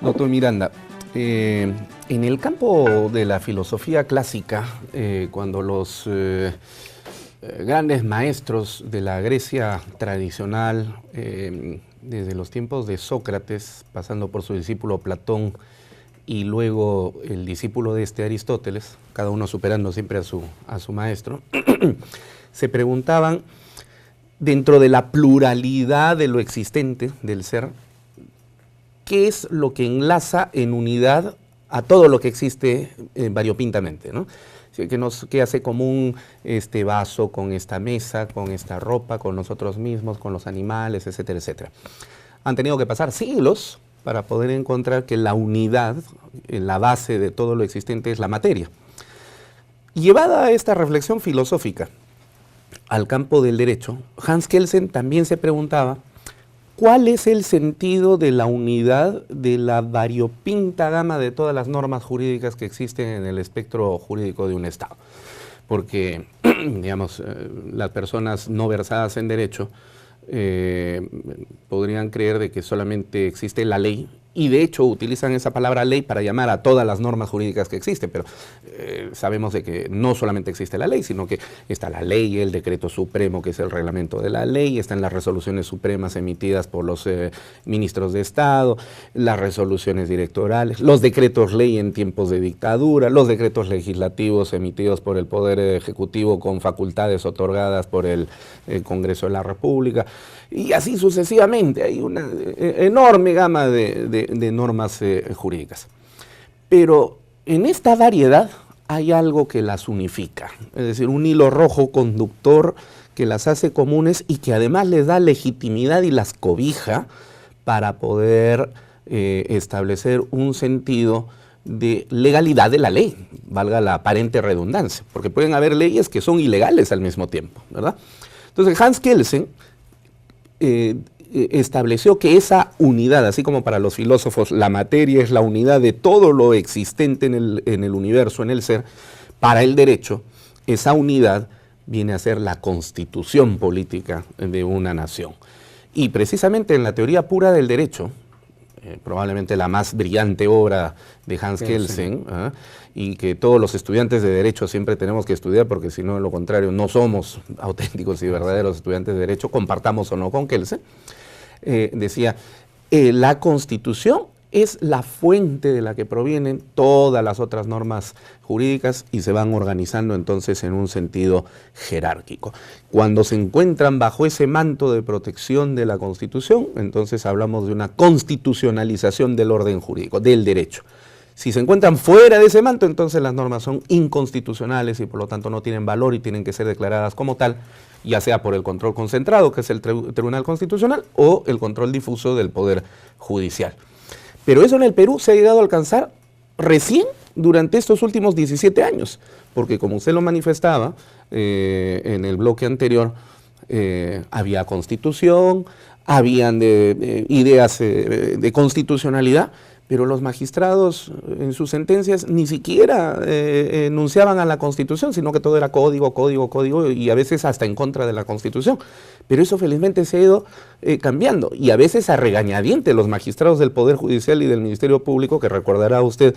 Doctor Miranda, en el campo de la filosofía clásica, cuando los grandes maestros de la Grecia tradicional, desde los tiempos de Sócrates, pasando por su discípulo Platón y luego el discípulo de Aristóteles, cada uno superando siempre a su maestro, se preguntaban, dentro de la pluralidad de lo existente, del ser, ¿qué es lo que enlaza en unidad a todo lo que existe variopintamente, ¿no? ¿Qué hace común este vaso con esta mesa, con esta ropa, con nosotros mismos, con los animales, etcétera, etcétera? Han tenido que pasar siglos para poder encontrar que la unidad, la base de todo lo existente, es la materia. Llevada a esta reflexión filosófica al campo del derecho, Hans Kelsen también se preguntaba ¿cuál es el sentido de la unidad de la variopinta gama de todas las normas jurídicas que existen en el espectro jurídico de un Estado? Porque, digamos, las personas no versadas en derecho podrían creer de que solamente existe la ley, y de hecho utilizan esa palabra ley para llamar a todas las normas jurídicas que existen, pero sabemos de que no solamente existe la ley, sino que está la ley, el decreto supremo, que es el reglamento de la ley, están las resoluciones supremas emitidas por los ministros de Estado, las resoluciones directorales, los decretos ley en tiempos de dictadura, los decretos legislativos emitidos por el Poder Ejecutivo con facultades otorgadas por el Congreso de la República, y así sucesivamente. Hay una enorme gama de normas jurídicas. Pero en esta variedad hay algo que las unifica, es decir, un hilo rojo conductor que las hace comunes y que además les da legitimidad y las cobija para poder establecer un sentido de legalidad de la ley, valga la aparente redundancia, porque pueden haber leyes que son ilegales al mismo tiempo, ¿verdad? Entonces Hans Kelsen estableció que esa unidad, así como para los filósofos la materia es la unidad de todo lo existente en el universo, en el ser, para el derecho, esa unidad viene a ser la constitución política de una nación. Y precisamente en la teoría pura del derecho, probablemente la más brillante obra de Hans Kelsen, y que todos los estudiantes de derecho siempre tenemos que estudiar, porque si no, de lo contrario, no somos auténticos y verdaderos estudiantes de derecho, compartamos o no con Kelsen, decía, la Constitución es la fuente de la que provienen todas las otras normas jurídicas y se van organizando entonces en un sentido jerárquico. Cuando se encuentran bajo ese manto de protección de la Constitución, entonces hablamos de una constitucionalización del orden jurídico, del derecho. Si se encuentran fuera de ese manto, entonces las normas son inconstitucionales y por lo tanto no tienen valor y tienen que ser declaradas como tal, ya sea por el control concentrado, que es el Tribunal Constitucional, o el control difuso del Poder Judicial. Pero eso en el Perú se ha llegado a alcanzar recién durante estos últimos 17 años, porque como usted lo manifestaba en el bloque anterior, había constitución, habían ideas de constitucionalidad, pero los magistrados en sus sentencias ni siquiera enunciaban a la Constitución, sino que todo era código, código, código, y a veces hasta en contra de la Constitución. Pero eso felizmente se ha ido cambiando, y a veces a regañadientes los magistrados del Poder Judicial y del Ministerio Público, que recordará usted,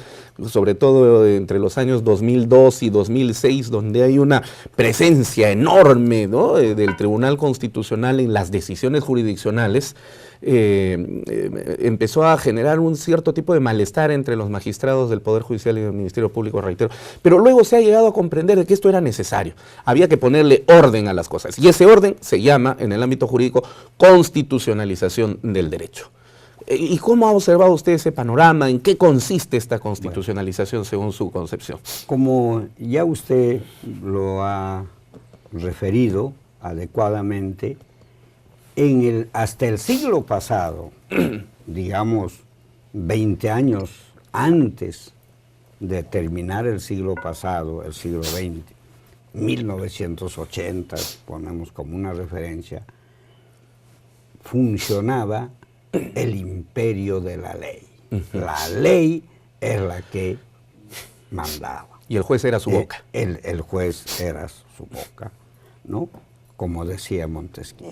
sobre todo entre los años 2002 y 2006, donde hay una presencia enorme, ¿no?, del Tribunal Constitucional en las decisiones jurisdiccionales, empezó a generar un cierto tipo de malestar entre los magistrados del Poder Judicial y del Ministerio Público, reitero, pero luego se ha llegado a comprender de que esto era necesario, había que ponerle orden a las cosas, y ese orden se llama, en el ámbito jurídico, constitucionalización del derecho. ¿Y cómo ha observado usted ese panorama? ¿En qué consiste esta constitucionalización según su concepción? Como ya usted lo ha referido adecuadamente, hasta el siglo pasado, digamos 20 años antes de terminar el siglo pasado, el siglo XX, 1980, ponemos como una referencia, funcionaba el imperio de la ley. La ley es la que mandaba. Y el juez era su boca. El juez era su boca, ¿no? Como decía Montesquieu.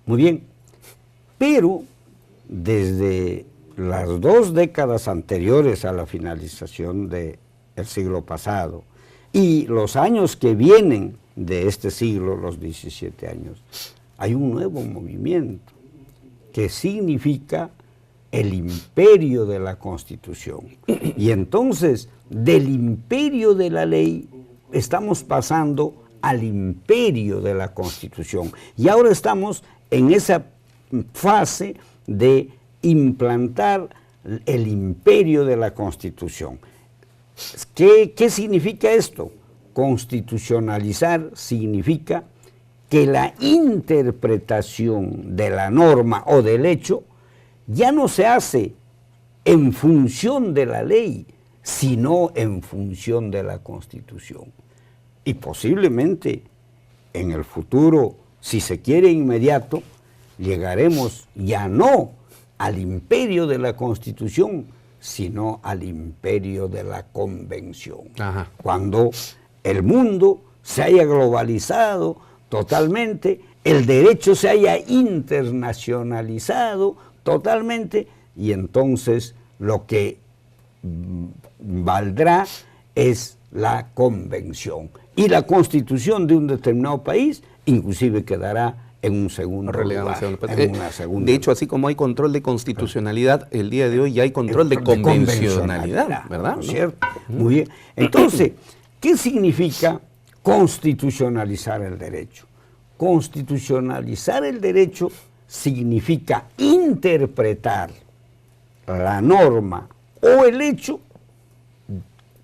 Muy bien, pero desde las 2 décadas anteriores a la finalización del siglo pasado y los años que vienen de este siglo, los 17 años, hay un nuevo movimiento que significa el imperio de la Constitución. Y entonces, del imperio de la ley, estamos pasando al imperio de la Constitución. Y ahora estamos en esa fase de implantar el imperio de la Constitución. ¿Qué significa esto? Constitucionalizar significa que la interpretación de la norma o del hecho ya no se hace en función de la ley, sino en función de la Constitución. Y posiblemente en el futuro, si se quiere inmediato, llegaremos ya no al imperio de la Constitución, sino al imperio de la Convención. Ajá. Cuando el mundo se haya globalizado totalmente, el derecho se haya internacionalizado totalmente, y entonces lo que valdrá es la Convención. Y la Constitución de un determinado país inclusive quedará en un segundo lugar, en una segunda. De hecho, así como hay control de constitucionalidad, el día de hoy ya hay control de convencionalidad, ¿verdad? ¿No es cierto? Muy bien. Entonces, ¿qué significa constitucionalizar el derecho? Constitucionalizar el derecho significa interpretar la norma o el hecho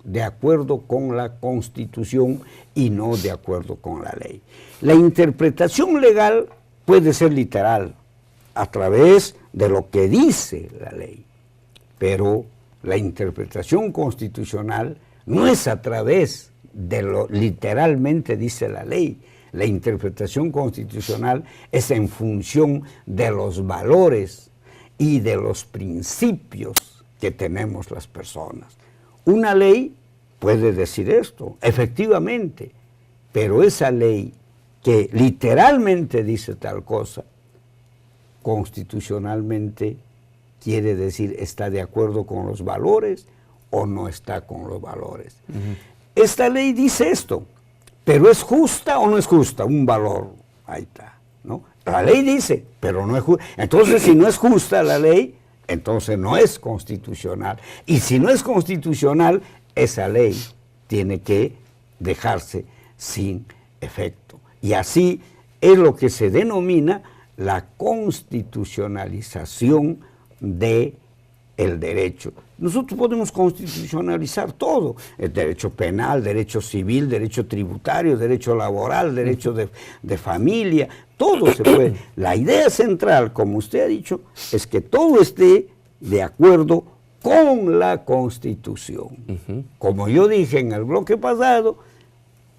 de acuerdo con la Constitución y no de acuerdo con la ley. La interpretación legal puede ser literal, a través de lo que dice la ley, pero la interpretación constitucional no es a través de lo literalmente dice la ley. La interpretación constitucional es en función de los valores y de los principios que tenemos las personas. Una ley puede decir esto, efectivamente, pero esa ley que literalmente dice tal cosa, constitucionalmente quiere decir está de acuerdo con los valores o no está con los valores. Esta ley dice esto, pero ¿es justa o no es justa? Un valor, ahí está, ¿no? La ley dice, pero no es justa. Entonces, si no es justa la ley, entonces no es constitucional. Y si no es constitucional, esa ley tiene que dejarse sin efecto. Y así es lo que se denomina la constitucionalización del derecho. Nosotros podemos constitucionalizar todo, el derecho penal, derecho civil, derecho tributario, derecho laboral, derecho de familia, todo se puede. La idea central, como usted ha dicho, es que todo esté de acuerdo con la Constitución. Como yo dije en el bloque pasado,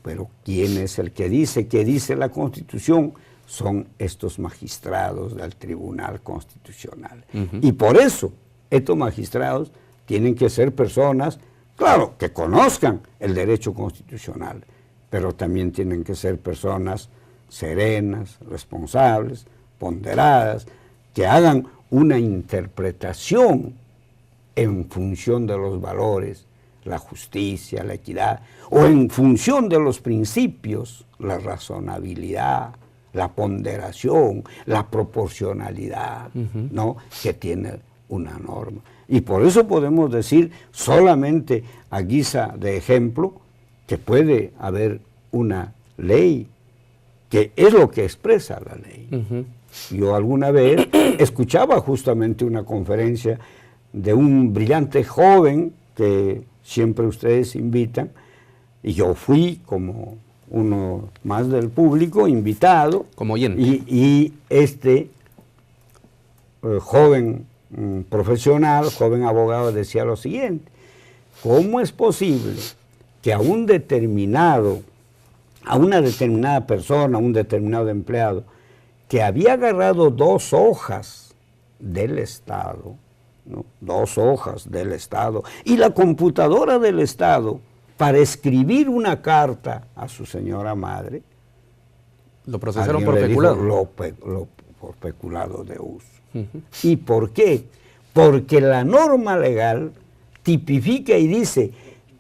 pero ¿quién es el que dice qué dice la Constitución? Son estos magistrados del Tribunal Constitucional. Y por eso estos magistrados tienen que ser personas, claro, que conozcan el derecho constitucional, pero también tienen que ser personas serenas, responsables, ponderadas, que hagan una interpretación en función de los valores, la justicia, la equidad, o en función de los principios, la razonabilidad, la ponderación, la proporcionalidad, ¿no?, que tiene una norma. Y por eso podemos decir, solamente a guisa de ejemplo, que puede haber una ley, que es lo que expresa la ley. Yo alguna vez escuchaba justamente una conferencia de un brillante joven que siempre ustedes invitan, y yo fui como uno más del público, invitado. Como oyente. Y este joven profesional, joven abogado, decía lo siguiente: ¿cómo es posible que a una determinada persona, a un determinado empleado, que había agarrado 2 hojas del Estado, ¿no?, 2 hojas del Estado, y la computadora del Estado, para escribir una carta a su señora madre, lo procesaron por peculado? Por peculado de uso. ¿Y por qué? porque la norma legal tipifica y dice,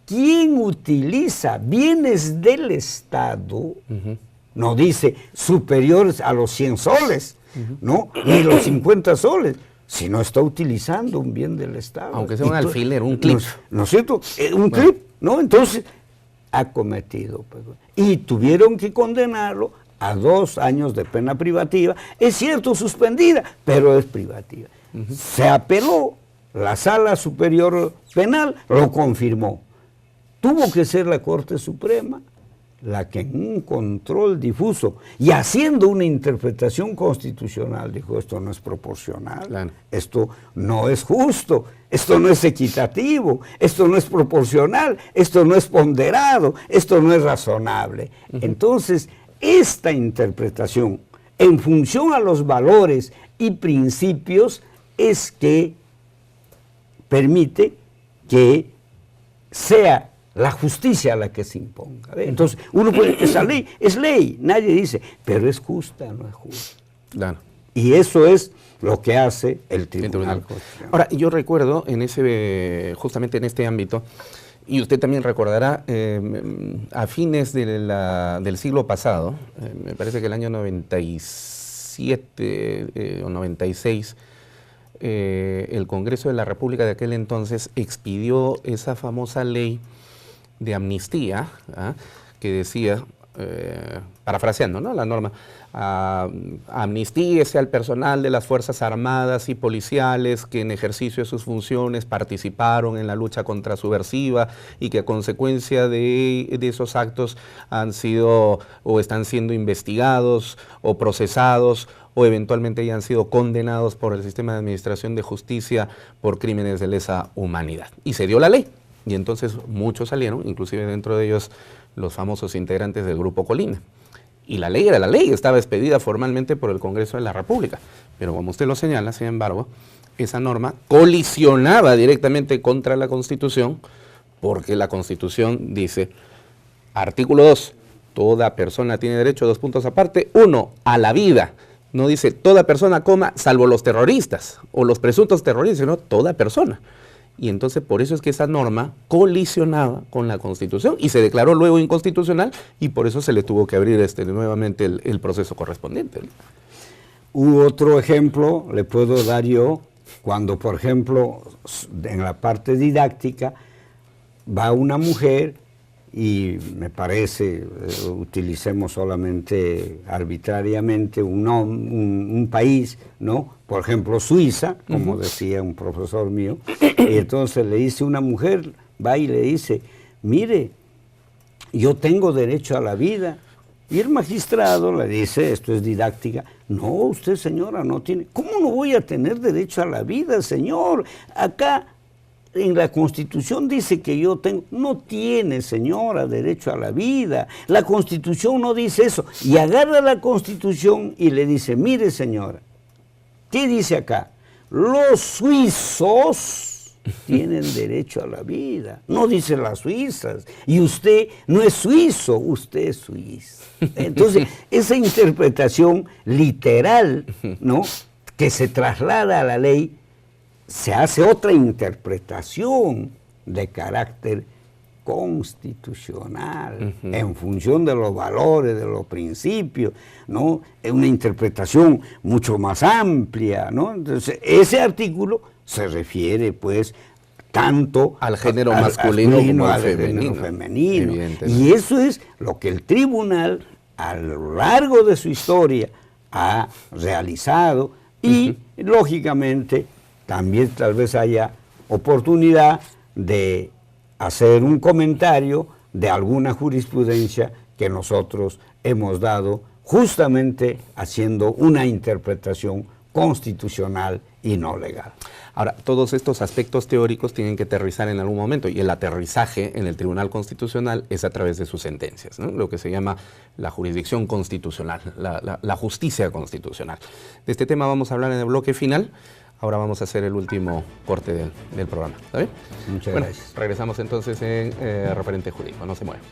quien utiliza bienes del Estado, no dice superiores a los 100 soles, ¿no? Ni los 50 soles, si no está utilizando un bien del Estado. Aunque sea un alfiler, un clip. ¿No es cierto? Un clip, ¿no? Entonces, ha cometido. Y tuvieron que condenarlo a 2 años de pena privativa. Es cierto, suspendida, pero es privativa. Se apeló, la Sala Superior Penal lo confirmó. Tuvo que ser la Corte Suprema la que en un control difuso y haciendo una interpretación constitucional dijo, esto no es proporcional, claro, esto no es justo, esto no es equitativo, esto no es proporcional, esto no es ponderado, esto no es razonable. Entonces, esta interpretación en función a los valores y principios es que permite que sea la justicia la que se imponga. Entonces, uno puede, esa ley es ley, nadie dice, pero es justa, no es justa. Claro. Y eso es lo que hace el Tribunal Constitucional. Ahora, yo recuerdo justamente en este ámbito, y usted también recordará, a fines del siglo pasado, me parece que el año 97 o 96, el Congreso de la República de aquel entonces expidió esa famosa ley de amnistía, que decía, parafraseando, ¿no?, la norma, amnistíese al personal de las Fuerzas Armadas y Policiales que en ejercicio de sus funciones participaron en la lucha contrasubversiva y que a consecuencia de esos actos han sido o están siendo investigados o procesados o eventualmente ya han sido condenados por el sistema de administración de justicia por crímenes de lesa humanidad. Y se dio la ley. Y entonces muchos salieron, inclusive dentro de ellos los famosos integrantes del Grupo Colina. Y la ley era la ley, estaba expedida formalmente por el Congreso de la República. Pero como usted lo señala, sin embargo, esa norma colisionaba directamente contra la Constitución, porque la Constitución dice, artículo 2, toda persona tiene derecho, 2 puntos aparte, 1, a la vida. No dice toda persona, salvo los terroristas o los presuntos terroristas, sino toda persona. Y entonces por eso es que esa norma colisionaba con la Constitución y se declaró luego inconstitucional y por eso se le tuvo que abrir nuevamente el proceso correspondiente, ¿no? Otro ejemplo le puedo dar yo, cuando por ejemplo en la parte didáctica va una mujer y me parece, utilicemos solamente arbitrariamente un país, ¿no? Por ejemplo, Suiza, como decía un profesor mío, y entonces le dice una mujer, va y le dice, mire, yo tengo derecho a la vida. Y el magistrado le dice, esto es didáctica, no, usted señora no tiene, ¿cómo no voy a tener derecho a la vida, señor? Acá en la Constitución dice que yo tengo, no tiene, señora, derecho a la vida. La Constitución no dice eso. Y agarra la Constitución y le dice, mire, señora, ¿qué dice acá? Los suizos tienen derecho a la vida. No dice las suizas. Y usted no es suizo, usted es suizo. Entonces, esa interpretación literal, ¿no?, que se traslada a la ley, se hace otra interpretación de carácter constitucional, en función de los valores, de los principios, ¿no? Es una interpretación mucho más amplia, ¿no? Entonces, ese artículo se refiere, pues, tanto al género masculino como al femenino. Y eso es lo que el tribunal, a lo largo de su historia, ha realizado y, lógicamente, también tal vez haya oportunidad de hacer un comentario de alguna jurisprudencia que nosotros hemos dado justamente haciendo una interpretación constitucional y no legal. Ahora, todos estos aspectos teóricos tienen que aterrizar en algún momento y el aterrizaje en el Tribunal Constitucional es a través de sus sentencias, ¿no? Lo que se llama la jurisdicción constitucional, la justicia constitucional. De este tema vamos a hablar en el bloque final. Ahora vamos a hacer el último corte del programa. ¿Está bien? Muchas gracias. Regresamos entonces en Referente Jurídico. No se muevan.